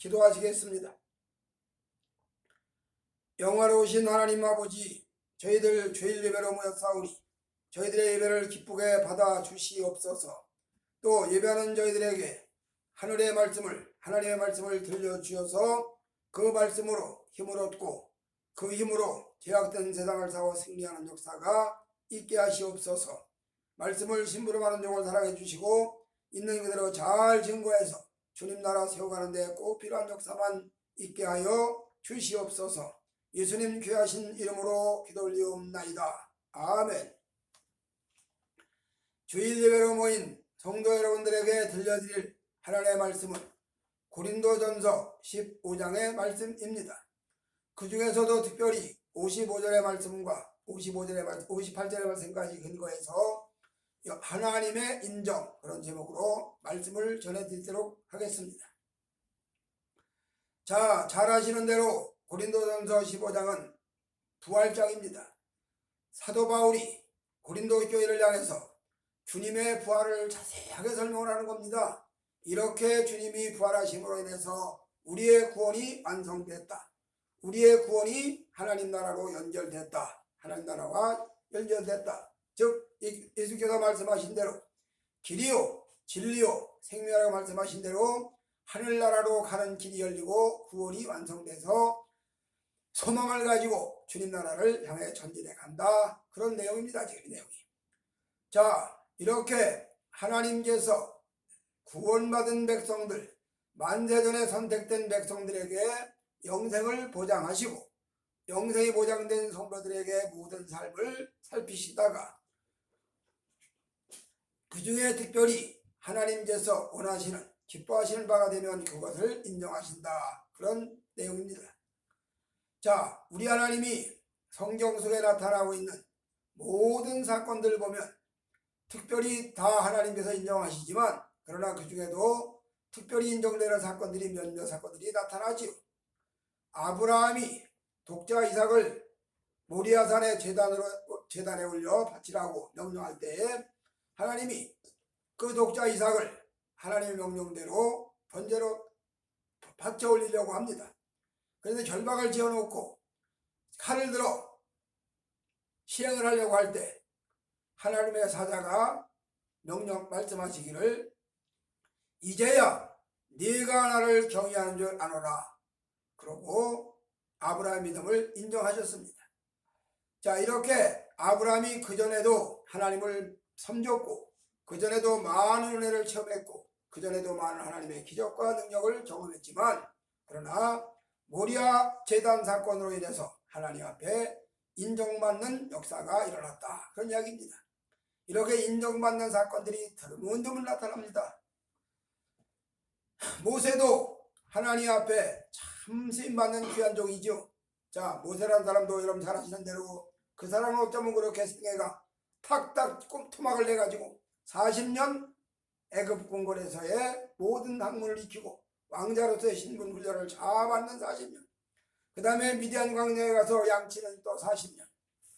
기도하시겠습니다. 영화로우신 하나님 아버지, 저희들 주일 예배로 모였사오니 저희들의 예배를 기쁘게 받아 주시옵소서. 또 예배하는 저희들에게 하나님의 말씀을 들려주셔서 그 말씀으로 힘을 얻고 그 힘으로 죄악된 세상을 싸워 승리하는 역사가 있게 하시옵소서. 말씀을 심부름하는 종을 사랑해 주시고 있는 그대로 잘 증거해서 주님 나라 세워가는 데 꼭 필요한 역사만 있게 하여 주시옵소서. 예수님 귀하신 이름으로 기도 올리옵나이다. 아멘. 주일 예배로 모인 성도 여러분들에게 들려드릴 하나님의 말씀은 고린도전서 15장의 말씀입니다. 그 중에서도 특별히 55절의 말씀과 58절의 말씀까지 근거해서 하나님의 인정, 그런 제목으로 말씀을 전해드리도록 하겠습니다. 자, 잘 아시는 대로 고린도전서 15장은 부활장입니다. 사도 바울이 고린도 교회를 향해서 주님의 부활을 자세하게 설명을 하는 겁니다. 이렇게 주님이 부활하심으로 인해서 우리의 구원이 완성됐다. 우리의 구원이 하나님 나라로 연결됐다. 하나님 나라와 연결됐다. 즉 예수께서 말씀하신 대로 길이요 진리요 생명이라고 말씀하신 대로 하늘나라로 가는 길이 열리고 구원이 완성돼서 소망을 가지고 주님 나라를 향해 전진해 간다. 그런 내용입니다. 지금 이 내용이. 자, 이렇게 하나님께서 구원받은 백성들, 만세전에 선택된 백성들에게 영생을 보장하시고 영생이 보장된 성도들에게 모든 삶을 살피시다가 그 중에 특별히 하나님께서 원하시는 기뻐하시는 바가 되면 그것을 인정하신다. 그런 내용입니다. 자, 우리 하나님이 성경 속에 나타나고 있는 모든 사건들을 보면 특별히 다 하나님께서 인정하시지만 그러나 그 중에도 특별히 인정되는 사건들이 몇몇 사건들이 나타나지요. 아브라함이 독자 이삭을 모리아산의 제단에 올려 바치라고 명령할 때에 하나님이 그 독자 이삭을 하나님의 명령대로 번제로 바쳐 올리려고 합니다. 그래서 결박을 지어놓고 칼을 들어 실행을 하려고 할 때 하나님의 사자가 말씀하시기를 이제야 네가 나를 경외하는 줄 아노라. 그러고 아브라함의 믿음을 인정하셨습니다. 자, 이렇게 아브라함이 그전에도 하나님을 섬겼고 그전에도 많은 은혜를 체험했고 그전에도 많은 하나님의 기적과 능력을 경험했지만 그러나 모리아 제단 사건으로 인해서 하나님 앞에 인정받는 역사가 일어났다. 그런 이야기입니다. 이렇게 인정받는 사건들이 드문드문 나타납니다. 모세도 하나님 앞에 참 쓰임받는 귀한 종이죠. 자, 모세라는 사람도 여러분 잘 아시는 대로 그 사람은 어쩌면 그렇게 생애가 탁탁 토막을 내가지고 40년 애굽 궁궐에서의 모든 학문을 익히고 왕자로서의 신분 훈련을 잘 받는 40년, 그 다음에 미디안 광야에 가서 양치는 또 40년,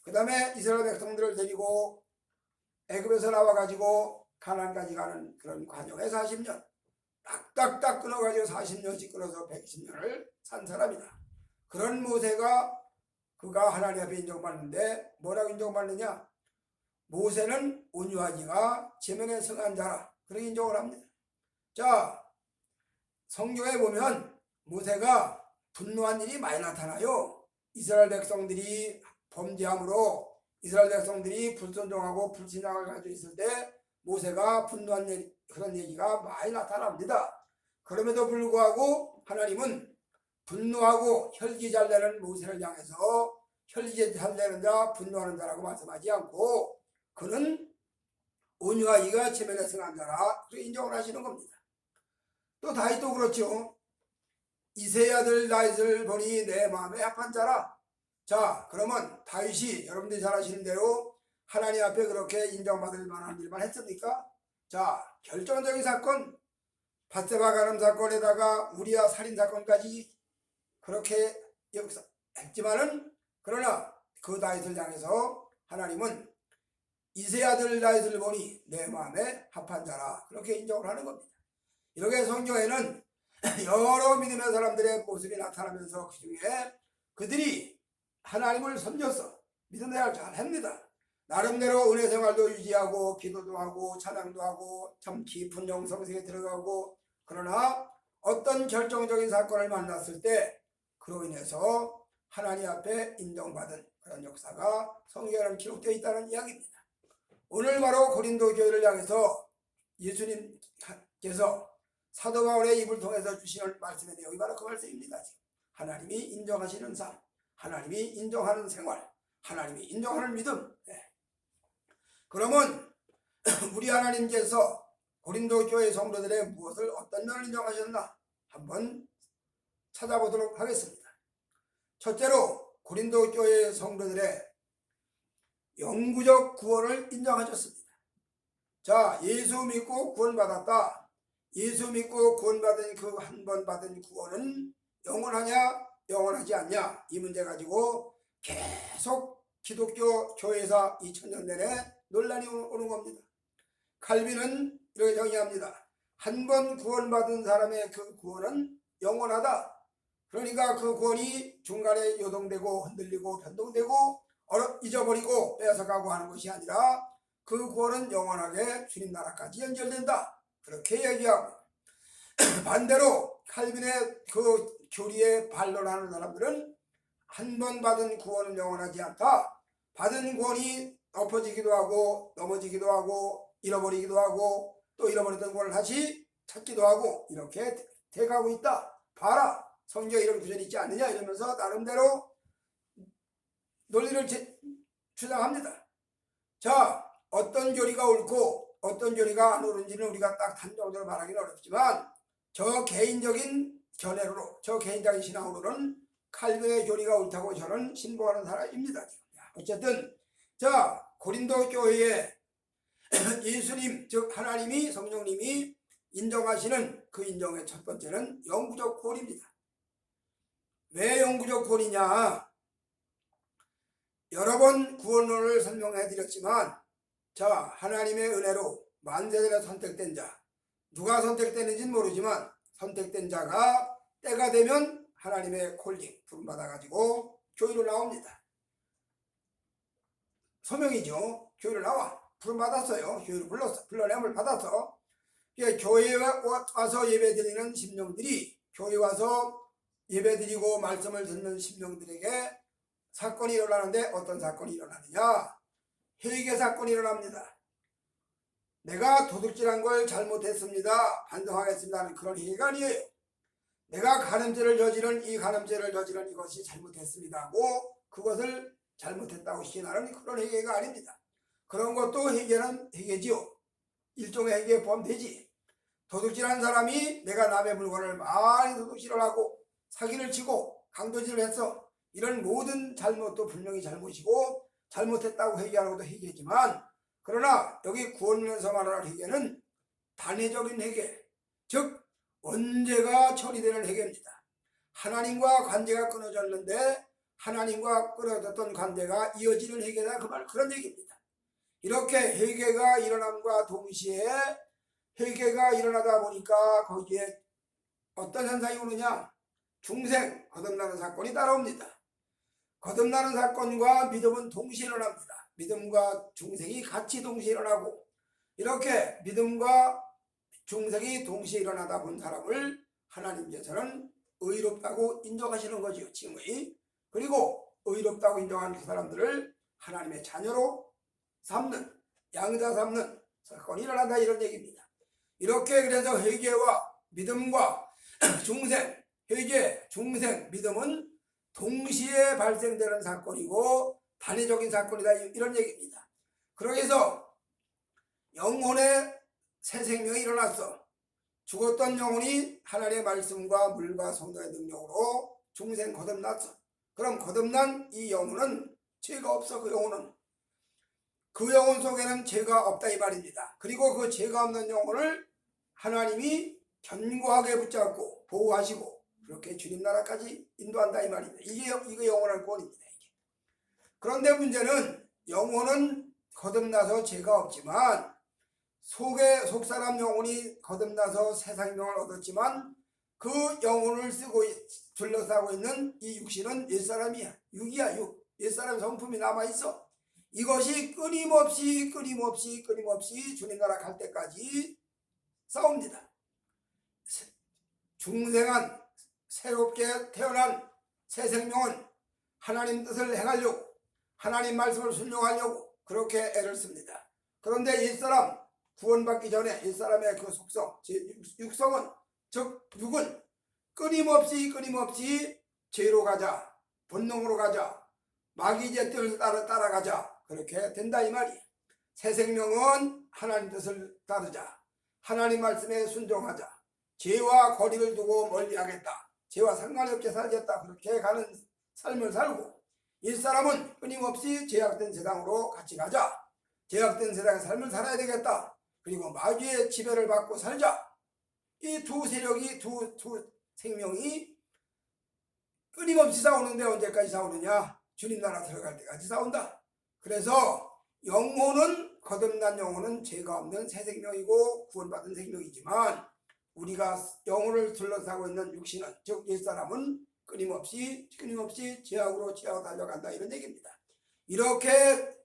그 다음에 이스라엘 백성들을 데리고 애굽에서 나와가지고 가나안까지 가는 그런 과정에 40년 딱딱딱 끊어가지고 40년씩 끊어서 120년을 산 사람이다. 그런 모세가 그가 하나님 앞에 인정받는데 뭐라고 인정받느냐? 모세는 온유하지가 제명에 성한 자라. 그렇게 인정을 합니다. 자, 성경에 보면 모세가 분노한 일이 많이 나타나요. 이스라엘 백성들이 범죄함으로 이스라엘 백성들이 불순종하고 불신앙을 가지고 있을 때 모세가 분노한 그런 얘기가 많이 나타납니다. 그럼에도 불구하고 하나님은 분노하고 혈기 잘 내는 모세를 향해서 혈기 잘 내는 자, 분노하는 자라고 말씀하지 않고 그는 온유하기가 체면에 승한 자라 그렇게 인정을 하시는 겁니다. 또 다윗도 그렇죠. 이새의 아들 다윗을 보니 내 마음에 합한 자라. 자, 그러면 다윗이 여러분들이 잘 아시는 대로 하나님 앞에 그렇게 인정받을 만한 일만 했습니까? 자, 결정적인 사건, 밧세바 간음 사건에다가 우리아 살인 사건까지 그렇게 했지만은 그러나 그 다윗을 향해서 하나님은 이새의 아들 다윗을 보니 내 마음에 합한 자라 그렇게 인정을 하는 겁니다. 이렇게 성경에는 여러 믿음의 사람들의 모습이 나타나면서 그 중에 그들이 하나님을 섬겨서 믿음 생활 잘 합니다. 나름대로 은혜 생활도 유지하고 기도도 하고 찬양도 하고 참 깊은 영성세에 들어가고, 그러나 어떤 결정적인 사건을 만났을 때 그로 인해서 하나님 앞에 인정받은 그런 역사가 성경에는 기록되어 있다는 이야기입니다. 오늘 바로 고린도 교회를 향해서 예수님께서 사도 바울의 입을 통해서 주시는 말씀의 내용이 바로 그 말씀입니다. 하나님이 인정하시는 삶, 하나님이 인정하는 생활, 하나님이 인정하는 믿음. 그러면 우리 하나님께서 고린도 교회 성도들의 무엇을 어떤 면을 인정하셨나 한번 찾아보도록 하겠습니다. 첫째로 고린도 교회 성도들의 영구적 구원을 인정하셨습니다. 자, 예수 믿고 구원받았다. 예수 믿고 구원받은 그 한 번 받은 구원은 영원하냐 영원하지 않냐, 이 문제 가지고 계속 기독교 교회에서 2000년 내내 논란이 오는 겁니다. 칼빈은 이렇게 정의합니다. 한 번 구원받은 사람의 그 구원은 영원하다. 그러니까 그 구원이 중간에 요동되고 흔들리고 변동되고 잊어버리고 뺏어가고 하는 것이 아니라 그 구원은 영원하게 주님 나라까지 연결된다. 그렇게 얘기하고, 반대로 칼빈의 그 교리에 반론하는 사람들은 한 번 받은 구원은 영원하지 않다. 받은 구원이 엎어지기도 하고 넘어지기도 하고 잃어버리기도 하고 또 잃어버렸던 구원을 다시 찾기도 하고 이렇게 돼가고 있다. 봐라, 성경에 이런 구절이 있지 않느냐 이러면서 나름대로 논리를 주장합니다. 자, 어떤 교리가 옳고 어떤 교리가 안 옳은지는 우리가 딱 단정적으로 말하기는 어렵지만 저 개인적인 견해로, 저 개인적인 신앙으로는 칼빈의 교리가 옳다고 저는 신봉하는 사람입니다. 어쨌든 자, 고린도 교회에 예수님 즉 하나님이 성령님이 인정하시는 그 인정의 첫 번째는 영구적 구원입니다. 왜 영구적 구원이냐? 여러 번 구원론을 설명해 드렸지만, 자, 하나님의 은혜로 만세전에 선택된 자, 누가 선택되는지는 모르지만 선택된 자가 때가 되면 하나님의 콜링 부름받아 가지고 교회로 나옵니다. 소명이죠. 교회로 나와. 부름받았어요. 교회로 불러냄을 받아서 교회에 와서 예배드리는 심령들이, 교회 와서 예배드리고 말씀을 듣는 심령들에게 사건이 일어나는데 어떤 사건이 일어나느냐? 회개 사건이 일어납니다. 내가 도둑질한 걸 잘못했습니다. 반성하겠습니다 하는 그런 회개가 아니에요. 내가 간음죄를 저지른 이것이 잘못했습니다 하고 그것을 잘못했다고 시인하는 그런 회개가 아닙니다. 그런 것도 회개는 회개지요. 일종의 회개에 포함되지. 도둑질한 사람이 내가 남의 물건을 많이 도둑질을 하고 사기를 치고 강도질을 해서 이런 모든 잘못도 분명히 잘못이고 잘못했다고 회개하는 것도 회개지만, 그러나 여기 구원론에서 말하는 회개는 단회적인 회개, 즉 언제가 처리되는 회개입니다. 하나님과 관계가 끊어졌는데 하나님과 끊어졌던 관계가 이어지는 회개다, 그런 얘기입니다. 이렇게 회개가 일어남과 동시에 회개가 일어나다 보니까 거기에 어떤 현상이 오느냐? 중생, 거듭나는 사건이 따라옵니다. 거듭나는 사건과 믿음은 동시에 일어납니다. 믿음과 중생이 같이 동시에 일어나고, 이렇게 믿음과 중생이 동시에 일어나다 본 사람을 하나님께서는 의롭다고 인정하시는 거지요. 칭의. 그리고 의롭다고 인정하는 그 사람들을 하나님의 자녀로 삼는, 양자 삼는 사건이 일어난다, 이런 얘기입니다. 이렇게 그래서 회개와 믿음과 중생, 회개, 중생, 믿음은 동시에 발생되는 사건이고 단회적인 사건이다, 이런 얘기입니다. 그러기 위해서 영혼의 새 생명이 일어났어. 죽었던 영혼이 하나님의 말씀과 물과 성령의 능력으로 중생 거듭났어. 그럼 거듭난 이 영혼은 죄가 없어. 그 영혼 속에는 죄가 없다, 이 말입니다. 그리고 그 죄가 없는 영혼을 하나님이 견고하게 붙잡고 보호하시고 그렇게 주님 나라까지 인도한다, 이 말입니다. 이게 영원한 구원입니다. 그런데 문제는 영혼은 거듭나서 죄가 없지만 속사람 영혼이 거듭나서 새 생명을 얻었지만 그 영혼을 쓰고 둘러싸고 있는 이 육신은 옛사람이야. 육이야, 육. 옛사람 성품이 남아있어. 이것이 끊임없이 주님 나라 갈 때까지 싸웁니다. 중생한 새롭게 태어난 새 생명은 하나님 뜻을 행하려고, 하나님 말씀을 순종하려고 그렇게 애를 씁니다. 그런데 옛사람 구원받기 전에 옛사람의 그 속성, 육성은, 즉 육은 끊임없이 죄로 가자, 본능으로 가자, 마귀의 뜻을 따라가자, 그렇게 된다 이 말이에요. 새 생명은 하나님 뜻을 따르자, 하나님 말씀에 순종하자, 죄와 거리를 두고 멀리하겠다, 죄와 상관없게 살겠다, 그렇게 가는 삶을 살고, 옛사람은 끊임없이 죄악된 세상으로 같이 가자, 죄악된 세상의 삶을 살아야 되겠다, 그리고 마귀의 지배를 받고 살자. 이 두 세력이, 두 생명이 끊임없이 싸우는데 언제까지 싸우느냐? 주님 나라 들어갈 때까지 싸운다. 그래서 영혼은, 거듭난 영혼은 죄가 없는 새 생명이고 구원받은 생명이지만, 우리가 영혼을 둘러싸고 있는 육신은, 즉 옛사람은 끊임없이 죄악으로 달려간다, 이런 얘기입니다. 이렇게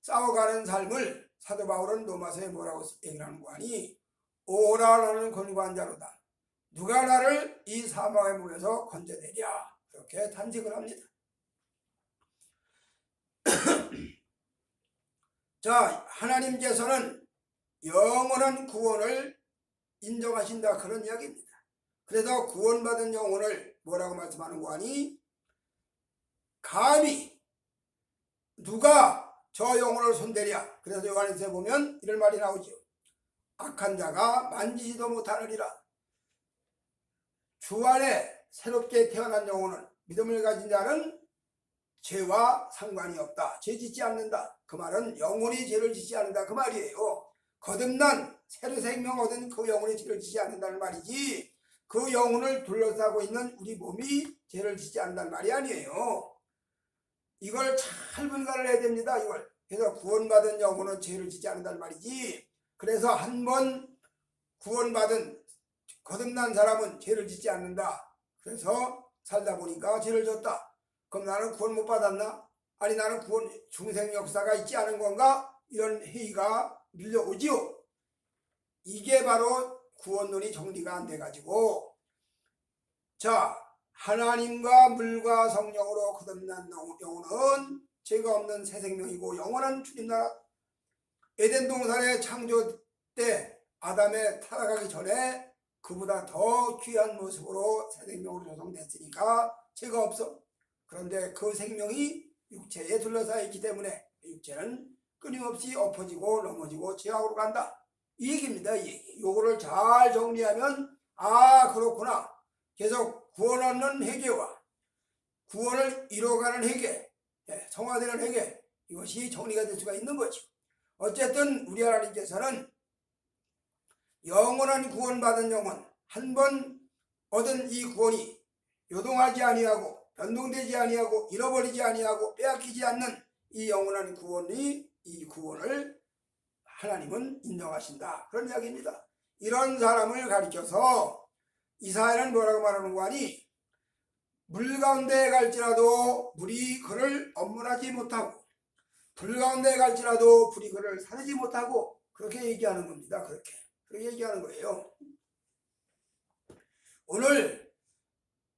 싸워가는 삶을 사도 바울은 로마서에 뭐라고 얘기를 하는 거 아니? 오라 너는 권고한 자로다. 누가 나를 이 사망의 몸에서 건져내랴. 그렇게 탄식을 합니다. 자, 하나님께서는 영원한 구원을 인정하신다, 그런 이야기입니다. 그래서 구원받은 영혼을 뭐라고 말씀하는 거 아니? 감히 누가 저 영혼을 손대랴. 그래서 요한일서에 보면 이런 말이 나오죠. 악한 자가 만지지도 못하느니라. 주 안에 새롭게 태어난 영혼은, 믿음을 가진 자는 죄와 상관이 없다. 죄 짓지 않는다. 그 말은 영혼이 죄를 짓지 않는다, 그 말이에요. 거듭난 새로 생명 얻은 그 영혼이 죄를 짓지 않는다는 말이지, 그 영혼을 둘러싸고 있는 우리 몸이 죄를 짓지 않는다는 말이 아니에요. 이걸 잘 분간을 해야 됩니다. 이걸. 그래서 구원받은 영혼은 죄를 짓지 않는다는 말이지, 그래서 한번 구원받은 거듭난 사람은 죄를 짓지 않는다. 그래서 살다 보니까 죄를 졌다. 그럼 나는 구원 못 받았나? 아니, 나는 구원 중생 역사가 있지 않은 건가? 이런 회의가 밀려오지요. 이게 바로 구원론이 정리가 안 돼가지고, 자, 하나님과 물과 성령으로 거듭난 영혼은 죄가 없는 새 생명이고 영원한 주님 나라. 에덴 동산의 창조 때 아담의 타락하기 전에 그보다 더 귀한 모습으로 새 생명으로 조성됐으니까 죄가 없어. 그런데 그 생명이 육체에 둘러싸여 있기 때문에 육체는 끊임없이 엎어지고 넘어지고 죄악으로 간다, 이 얘기입니다. 이 얘기. 요거를 잘 정리하면, 아, 그렇구나. 계속 구원 얻는 회개와 구원을 이뤄가는 회개, 성화되는 회개, 이것이 정리가 될 수가 있는 거죠. 어쨌든 우리 하나님께서는 영원한 구원받은 영혼, 한 번 얻은 이 구원이 요동하지 아니하고 변동되지 아니하고 잃어버리지 아니하고 빼앗기지 않는 이 영원한 구원이, 이 구원을 하나님은 인정하신다, 그런 이야기입니다. 이런 사람을 가리켜서 이사야는 뭐라고 말하는 거 아니? 물 가운데 갈지라도 물이 그를 엄물하지 못하고, 불 가운데 갈지라도 불이 그를 사르지 못하고, 그렇게 얘기하는 겁니다. 그렇게 얘기하는 거예요. 오늘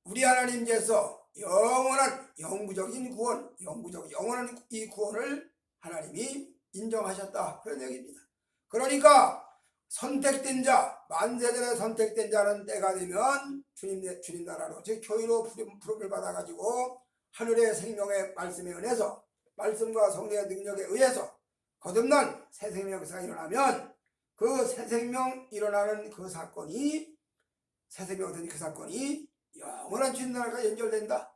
우리 하나님께서 영원한 영구적인 구원, 영원한 이 구원을 하나님이 인정하셨다, 그런 얘기입니다. 그러니까 선택된 자, 만세전에 선택된 자는 때가 되면 주님 나라로, 즉 교회로 부름을 받아가지고 하늘의 생명의 말씀에 은혜서, 말씀과 성령의 능력에 의해서 거듭난 새 생명 역사가 일어나면, 그 새 생명 일어나는 그 사건이, 새 생명 얻은 그 사건이 영원한 주님 나라가 연결된다.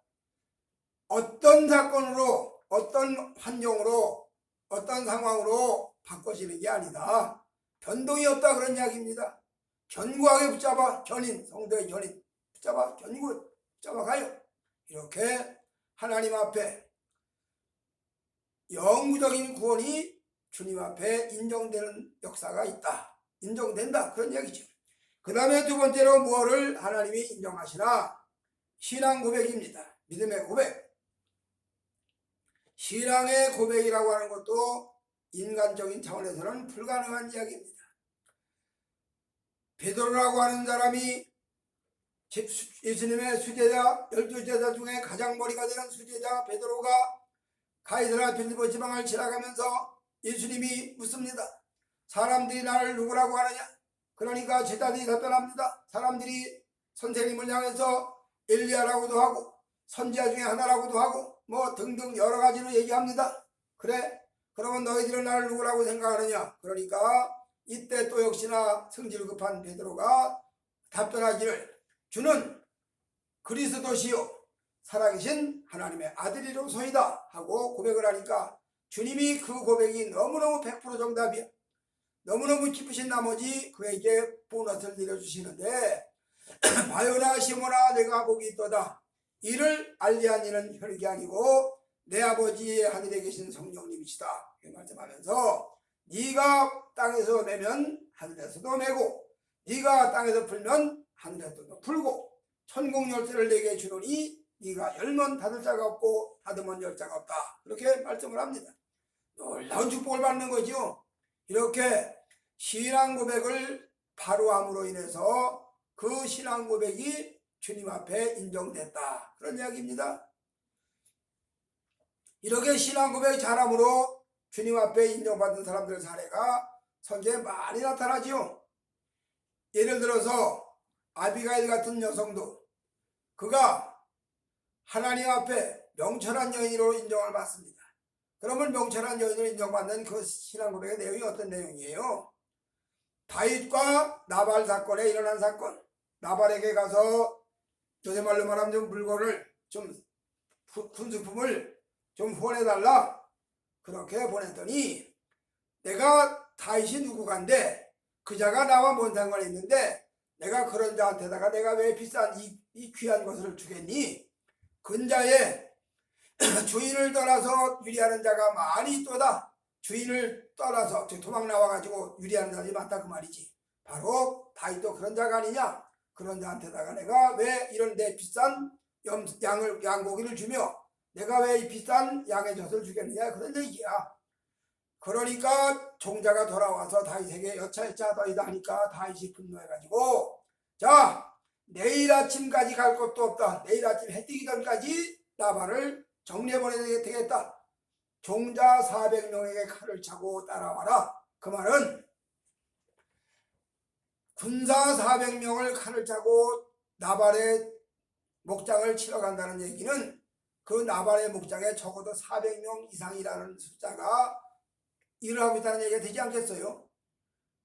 어떤 사건으로, 어떤 환경으로, 어떤 상황으로 바꿔지는 게 아니다. 변동이 없다, 그런 이야기입니다. 견고하게 붙잡아, 성도의 견인 붙잡아, 붙잡아 가요. 이렇게 하나님 앞에 영구적인 구원이 주님 앞에 인정되는 역사가 있다, 인정된다, 그런 이야기죠. 그 다음에 두 번째로 무엇을 하나님이 인정하시나? 신앙 고백입니다. 믿음의 고백. 신앙의 고백이라고 하는 것도 인간적인 차원에서는 불가능한 이야기입니다. 베드로라고 하는 사람이 예수님의 수제자 12제자 중에 가장 머리가 되는 수제자 베드로가 가이사랴 빌립보 지방을 지나가면서 예수님이 묻습니다. 사람들이 나를 누구라고 하느냐? 그러니까 제자들이 답변합니다. 사람들이 선생님을 향해서 엘리야라고도 하고 선지자 중에 하나라고도 하고 뭐 등등 여러 가지로 얘기합니다. 그래? 그러면 너희들은 나를 누구라고 생각하느냐? 그러니까 이때 또 역시나 성질 급한 베드로가 답변하기를 주는 그리스도시요 살아계신 하나님의 아들이로소이다 하고 고백을 하니까 주님이 그 고백이 너무너무 100% 정답이야. 너무너무 기쁘신 나머지 그에게 보너스를 내려주시는데 바요나 시모나 내가 복이 있도다. 이를 알리한 이는 혈기 아니고 내 아버지 하늘에 계신 성령님이시다. 이렇게 말씀하면서 네가 땅에서 매면 하늘에서도 매고 네가 땅에서 풀면 하늘에서도 풀고 천국 열쇠를 내게 주노니 네가 열면 닫을 자가 없고 닫으면 열 자가 없다. 그렇게 말씀을 합니다. 놀라운 축복을 받는 거죠. 이렇게 신앙 고백을 바로 함으로 인해서 그 신앙 고백이 주님 앞에 인정됐다. 그런 이야기입니다. 이렇게 신앙 고백 잘함으로 주님 앞에 인정받은 사람들 사례가 성경에 많이 나타나지요. 예를 들어서 아비가일 같은 여성도 그가 하나님 앞에 명철한 여인으로 인정을 받습니다. 그러면 명철한 여인으로 인정받는 그 신앙 고백의 내용이 어떤 내용이에요? 다윗과 나발 사건에 일어난 사건. 나발에게 가서 요새 말로 말하면 좀 물건을 좀 군수품을 좀 후원해달라. 그렇게 보냈더니 내가 다윗이 누구간데 그 자가 나와 뭔 상관이 있는데 내가 그런 자한테다가 내가 왜 비싼 이 귀한 것을 주겠니? 근자에 주인을 떠나서 유리하는 자가 많이 있도다. 주인을 떠나서 도망 나와가지고 유리하는 자들이 많다 그 말이지. 바로 다윗도 그런 자가 아니냐. 그런 자한테다가 내가 왜 이런 내 비싼 양고기를 주며 내가 왜 이 비싼 양의 젖을 주겠느냐 그런 얘기야. 그러니까 종자가 돌아와서 다윗에게 여차여차 너희다 하니까 다윗이 분노해가지고 자 내일 아침까지 갈 것도 없다. 내일 아침 해 뜨기 전까지 나발을 정리해보내야 되겠다. 종자 400명에게 칼을 차고 따라와라. 그 말은 군사 400명을 칼을 차고 나발의 목장을 치러 간다는 얘기는 그 나발의 목장에 적어도 400명 이상이라는 숫자가 일을 하고 있다는 얘기가 되지 않겠어요?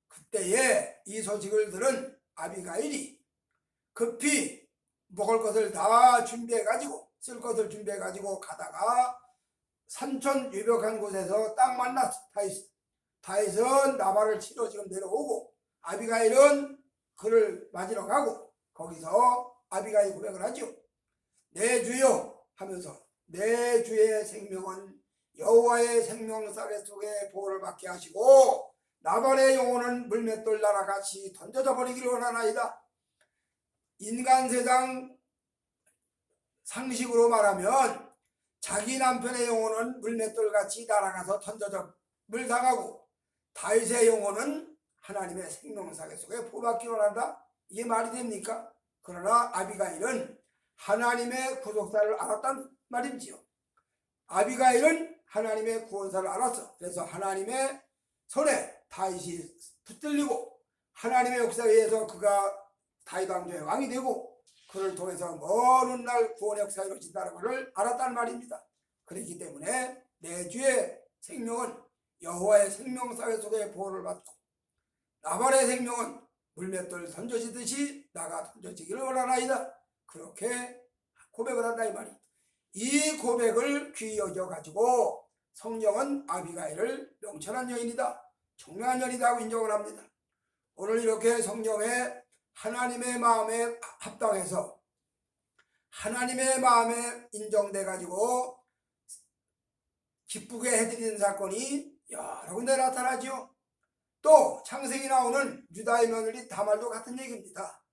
그때에 이 소식을 들은 아비가일이 급히 먹을 것을 다 준비해가지고 쓸 것을 준비해가지고 가다가 산천 유벽한 곳에서 딱 만났어. 다윗은 나발을 치러 지금 내려오고 아비가일은 그를 맞으러 가고 거기서 아비가일 고백을 하죠. 내 주여 하면서 내 주의 생명은 여호와의 생명사계 속에 보호를 받게 하시고 나발의 영혼은 물맷돌 나라같이 던져져 버리기를 원하나이다. 인간 세상 상식으로 말하면 자기 남편의 영혼은 물맷돌같이 날아가서 던져져 물당하고 다윗의 영혼은 하나님의 생명사계 속에 보호받기 원한다. 이게 말이 됩니까? 그러나 아비가일은 하나님의 구속사를 알았단 말이지요. 아비가일은 하나님의 구원사를 알았어. 그래서 하나님의 손에 다윗이 붙들리고 하나님의 역사에 의해서 그가 다윗 왕조의 왕이 되고 그를 통해서 먼 훗날 구원의 역사가 이루어진다는 것을 알았단 말입니다. 그렇기 때문에 내 주의 생명은 여호와의 생명사회 속에 보호를 받고 나발의 생명은 물맷돌 던져지듯이 나가 던져지기를 원하나이다. 그렇게 고백을 한다 이 말이다. 이 고백을 귀히 여겨가지고 성경은 아비가일을 명철한 여인이다, 총명한 여인이다 하고 인정을 합니다. 오늘 이렇게 성경에 하나님의 마음에 합당해서 하나님의 마음에 인정돼 가지고 기쁘게 해드리는 사건이 여러 군데 나타나죠. 또 창세기 나오는 유다의 며느리 다말도 같은 얘기입니다.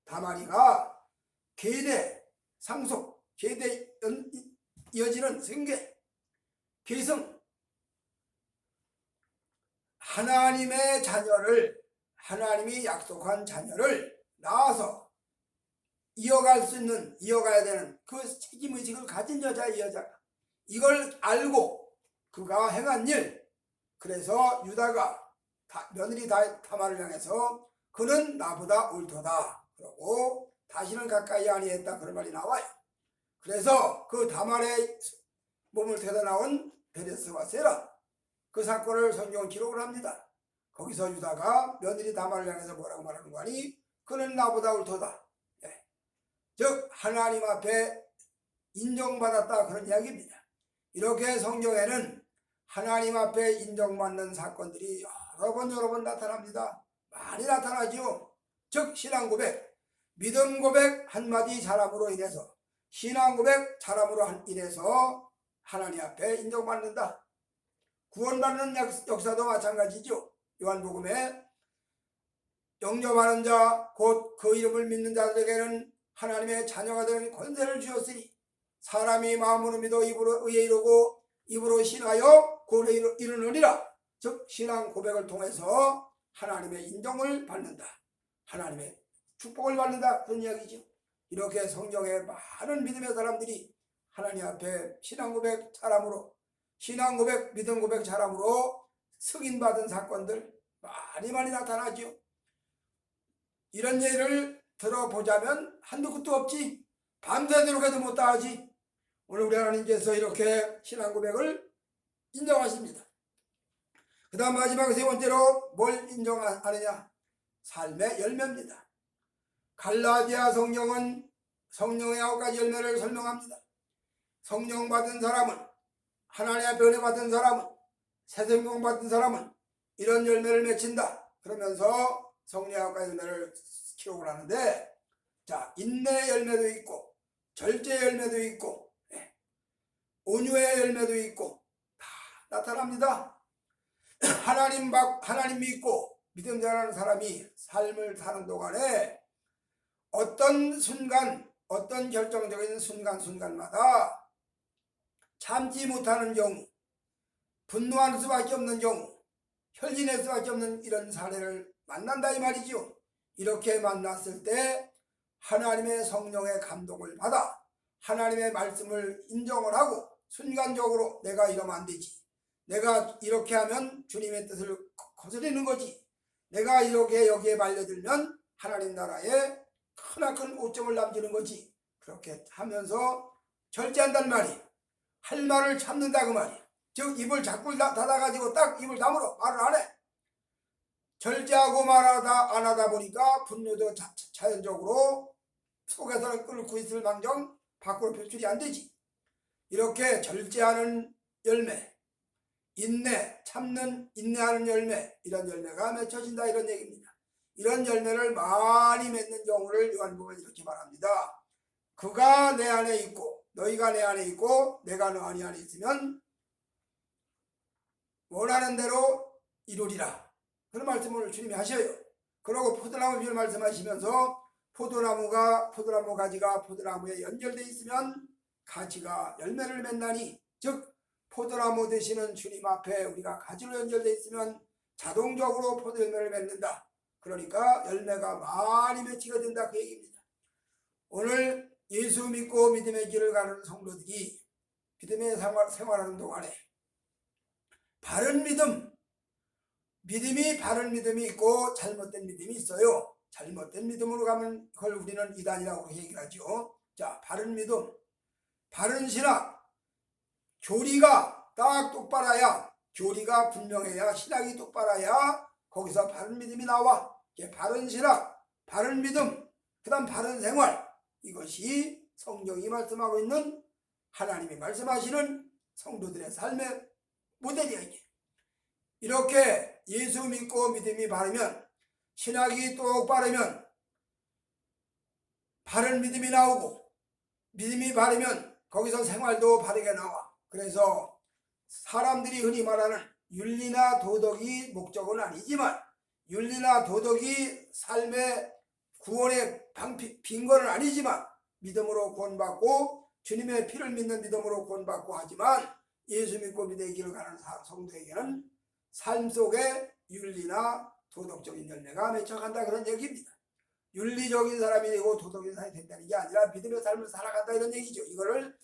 다말이가 계대 상속, 계대 이어지는 생계, 계승, 하나님의 자녀를, 하나님이 약속한 자녀를 낳아서 이어갈 수 있는, 이어가야 되는 그 책임의식을 가진 여자, 이 여자가 이걸 알고 그가 행한 일, 그래서 유다가 며느리 다말을 향해서 그는 나보다 옳도다 그러고 다시는 가까이 아니했다 그런 말이 나와요. 그래서 그 다말의 몸을 태워 나온 베레스와 세라, 그 사건을 성경은 기록을 합니다. 거기서 유다가 며느리 다말을 향해서 뭐라고 말하는 거 아니? 그는 나보다 옳도다. 즉 하나님 앞에 인정받았다 그런 이야기입니다. 이렇게 성경에는 하나님 앞에 인정받는 사건들이 여러 번 나타납니다. 많이 나타나죠. 즉 신앙 고백, 믿음 고백 한마디 잘함으로 인해서, 신앙 고백 잘함으로 인해서 하나님 앞에 인정받는다. 구원받는 역사도 마찬가지죠. 요한복음에 영접하는 자 곧 그 이름을 믿는 자들에게는 하나님의 자녀가 되는 권세를 주었으니 사람이 마음으로 믿어 입으로 의에 이르고 입으로 신하여 구원에 이르느니라. 즉 신앙 고백을 통해서 하나님의 인정을 받는다, 하나님의 축복을 받는다 그런 이야기죠. 이렇게 성경에 많은 믿음의 사람들이 하나님 앞에 신앙 고백 잘함으로, 신앙 고백 믿음 고백 잘함으로 승인받은 사건들 많이 나타나죠. 이런 예를 들어보자면 한두 끝도 없지. 밤새도록 해도 못 다하지. 오늘 우리 하나님께서 이렇게 신앙 고백을 인정하십니다. 그 다음 마지막 세 번째로 뭘 인정하느냐? 삶의 열매입니다. 갈라디아 성경은 성령의 9가지 열매를 설명합니다. 성령 받은 사람은, 하나님 앞에 은혜 받은 사람은, 새 생명 받은 사람은 이런 열매를 맺힌다 그러면서 성령의 9가지 열매를 기록을 하는데, 자, 인내의 열매도 있고 절제의 열매도 있고 온유의 열매도 있고 다 나타납니다. 하나님 믿고 믿음 잘하는 사람이 삶을 사는 동안에 어떤 순간, 어떤 결정적인 순간마다 참지 못하는 경우, 분노할 수밖에 없는 경우, 혈진할 수밖에 없는 이런 사례를 만난다 이 말이죠. 이렇게 만났을 때 하나님의 성령의 감동을 받아 하나님의 말씀을 인정을 하고 순간적으로 내가 이러면 안 되지, 내가 이렇게 하면 주님의 뜻을 거스르는 거지, 내가 이렇게 여기에 말려들면 하나님 나라에 크나큰 오점을 남기는 거지, 그렇게 하면서 절제한단 말이에요. 할 말을 참는다 그 말이에요. 즉 입을 자꾸 닫아가지고 딱 입을 다물어 말을 안 해. 절제하고 말하다 안 하다 보니까 분노도 자연적으로 속에서는 끓고 있을 망정 밖으로 표출이 안 되지. 이렇게 절제하는 열매, 인내, 참는, 인내하는 열매, 이런 열매가 맺혀진다 이런 얘기입니다. 이런 열매를 많이 맺는 경우를 요한복음에 이렇게 말합니다. 그가 내 안에 있고 너희가 내 안에 있고 내가 너 안에 있으면 원하는 대로 이루리라 그런 말씀을 주님이 하셔요. 그러고 포도나무 비유를 말씀하시면서 포도나무 가지가 포도나무에 연결되어 있으면 가지가 열매를 맺나니, 즉 포도나무 되시는 주님 앞에 우리가 가지로 연결되어 있으면 자동적으로 포도 열매를 맺는다. 그러니까 열매가 많이 맺히게 된다 그 얘기입니다. 오늘 예수 믿고 믿음의 길을 가는 성도들이 믿음의 생활하는 동안에 바른 믿음이 바른 믿음이 있고 잘못된 믿음이 있어요. 잘못된 믿음으로 가면 그걸 우리는 이단이라고 얘기를 하죠. 자, 바른 믿음, 바른 신학, 교리가 딱 똑바라야, 교리가 분명해야, 신학이 똑바라야 거기서 바른 믿음이 나와. 바른 신학, 바른 믿음, 그 다음 바른 생활, 이것이 성경이 말씀하고 있는, 하나님이 말씀하시는 성도들의 삶의 모델이야 이게. 이렇게 예수 믿고 믿음이 바르면, 신학이 똑바르면 바른 믿음이 나오고, 믿음이 바르면 거기서 생활도 바르게 나와. 그래서 사람들이 흔히 말하는 윤리나 도덕이 목적은 아니지만 윤리나 도덕이 삶의 구원의 빈거는 아니지만 믿음으로 구원받고 주님의 피를 믿는 믿음으로 구원받고 하지만 예수 믿고 믿음의 길을 가는 성도에게는 삶 속에 윤리나 도덕적인 열매가 맺혀간다 그런 얘기입니다. 윤리적인 사람이 되고 도덕적인 사람이 된다는 게 아니라 믿음의 삶을 살아간다 이런 얘기죠. 이거를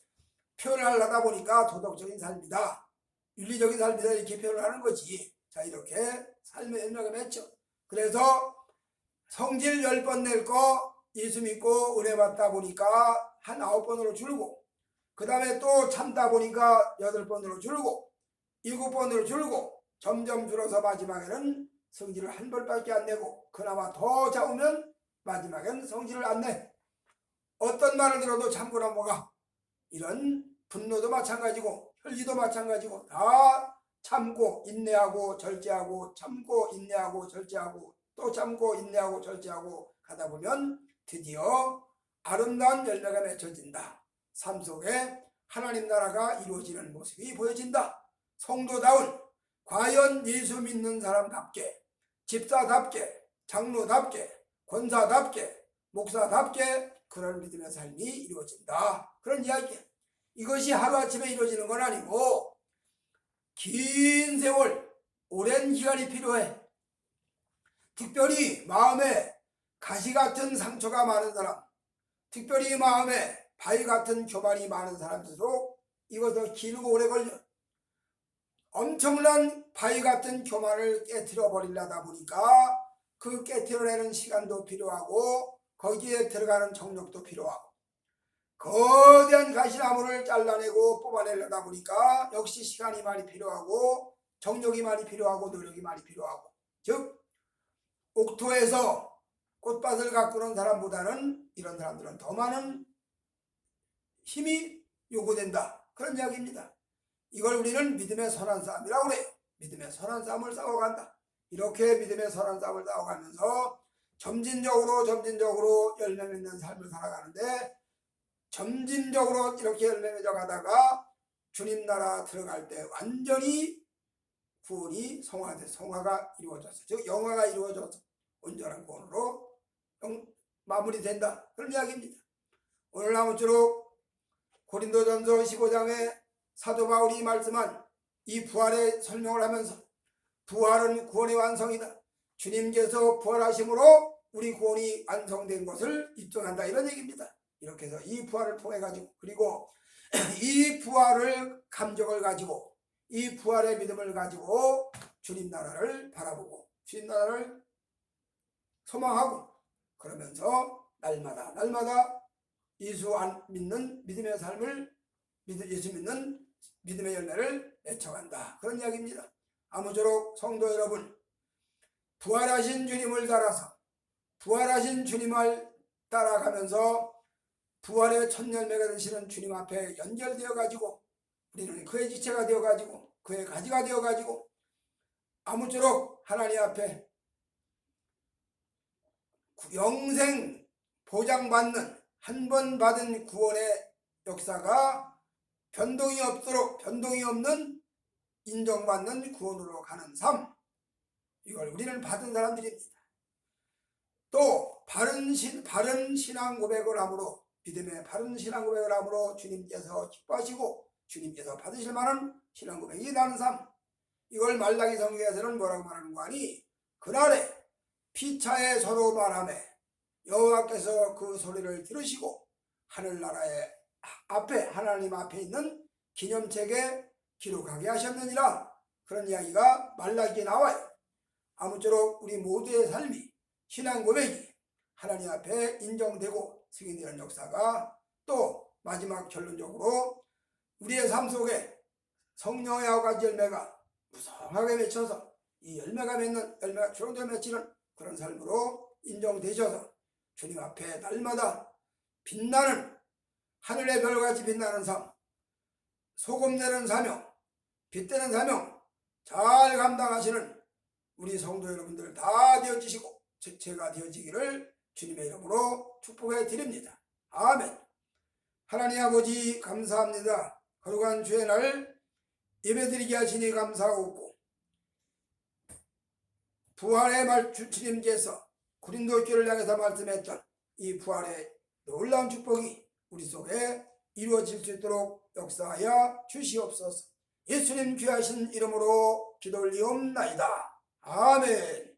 표현을 하다 보니까 도덕적인 삶이다, 윤리적인 삶이다 이렇게 표현을 하는 거지. 자, 이렇게 삶의 열매가 맺혀. 그래서 성질 10번 낼 거 예수 믿고 은혜 받다 보니까 한 9번으로 줄고, 그 다음에 또 참다 보니까 8번으로 줄고 7번으로 줄고 점점 줄어서 마지막에는 성질을 1번밖에 안 내고, 그나마 더 잡으면 마지막엔 성질을 안 내. 어떤 말을 들어도 참고 넘어가. 이런 분노도 마찬가지고 혈기도 마찬가지고 다 참고 인내하고 절제하고 참고 인내하고 절제하고 또 참고 인내하고 절제하고 가다 보면 드디어 아름다운 열매가 맺혀진다. 삶 속에 하나님 나라가 이루어지는 모습이 보여진다. 성도다운, 과연 예수 믿는 사람답게, 집사답게, 장로답게, 권사답게, 목사답게 그런 믿음의 삶이 이루어진다. 그런 이야기야. 이것이 하루아침에 이루어지는 건 아니고 긴 세월, 오랜 기간이 필요해. 특별히 마음에 가시 같은 상처가 많은 사람, 특별히 마음에 바위 같은 교만이 많은 사람들도 이거 더 길고 오래 걸려. 엄청난 바위 같은 교만을 깨트려 버리려다 보니까 그 깨트려내는 시간도 필요하고 거기에 들어가는 정력도 필요하고, 거대한 가시나무를 잘라내고 뽑아내려다 보니까 역시 시간이 많이 필요하고 정력이 많이 필요하고 노력이 많이 필요하고, 즉 옥토에서 꽃밭을 가꾸는 사람보다는 이런 사람들은 더 많은 힘이 요구된다 그런 이야기입니다. 이걸 우리는 믿음의 선한 싸움이라고 그래요. 믿음의 선한 싸움을 싸워간다. 이렇게 믿음의 선한 싸움을 싸워가면서 점진적으로 열매 맺는 삶을 살아가는데, 점진적으로 이렇게 열매 맺어 가다가 주님 나라 들어갈 때 완전히 구원이 성화가 이루어져서, 즉 영화가 이루어져서 온전한 구원으로 마무리된다 그런 이야기입니다. 오늘 아무쪼록 고린도전서 15장에 사도 바울이 말씀한 이 부활의 설명을 하면서 부활은 구원의 완성이다, 주님께서 부활하심으로 우리 구원이 완성된 것을 입증한다 이런 얘기입니다. 이렇게 해서 이 부활을 통해 가지고, 그리고 이 부활을 감격을 가지고 이 부활의 믿음을 가지고 주님 나라를 바라보고 주님 나라를 소망하고, 그러면서 날마다 예수 안 믿는 믿음의 삶을, 예수 믿는 믿음의 열매를 맺혀간다 그런 이야기입니다. 아무쪼록 성도 여러분, 부활하신 주님을 따라서 부활하신 주님을 따라가면서 부활의 첫 열매가 되시는 주님 앞에 연결되어 가지고 우리는 그의 지체가 되어 가지고 그의 가지가 되어 가지고 아무쪼록 하나님 앞에 영생 보장받는, 한 번 받은 구원의 역사가 변동이 없는 인정받는 구원으로 가는 삶, 이걸 우리는 받은 사람들입니다. 또 바른 신앙 고백을 함으로, 믿음의 바른 신앙 고백을 함으로 주님께서 기뻐하시고 주님께서 받으실 만한 신앙 고백이 나는 삶, 이걸 말라기 성경에서는 뭐라고 말하는 거 아니? 그날에 피차에 서로 말하매 여호와께서 그 소리를 들으시고 하늘나라의 앞에, 하나님 앞에 있는 기념책에 기록하게 하셨느니라 그런 이야기가 말라기에 나와요. 아무쪼록 우리 모두의 삶이, 신앙 고백이 하나님 앞에 인정되고 승인되는 역사가, 또 마지막 결론적으로 우리의 삶 속에 성령의 9가지 열매가 무성하게 맺혀서 이 열매가 주렁주렁 맺히는 그런 삶으로 인정되셔서 주님 앞에 날마다 빛나는, 하늘의 별같이 빛나는 삶, 소금내는 사명, 빛되는 사명 잘 감당하시는 우리 성도 여러분들 다 되어지시고 제가 되어지기를 주님의 이름으로 축복해 드립니다. 아멘. 하나님 아버지 감사합니다. 거룩한 주의 날 예배드리게 하시니 감사하고 부활의 말 주님께서 고린도 교회를 향해서 말씀했던 이 부활의 놀라운 축복이 우리 속에 이루어질 수 있도록 역사하여 주시옵소서. 예수님 귀하신 이름으로 기도 올리옵나이다. 아멘.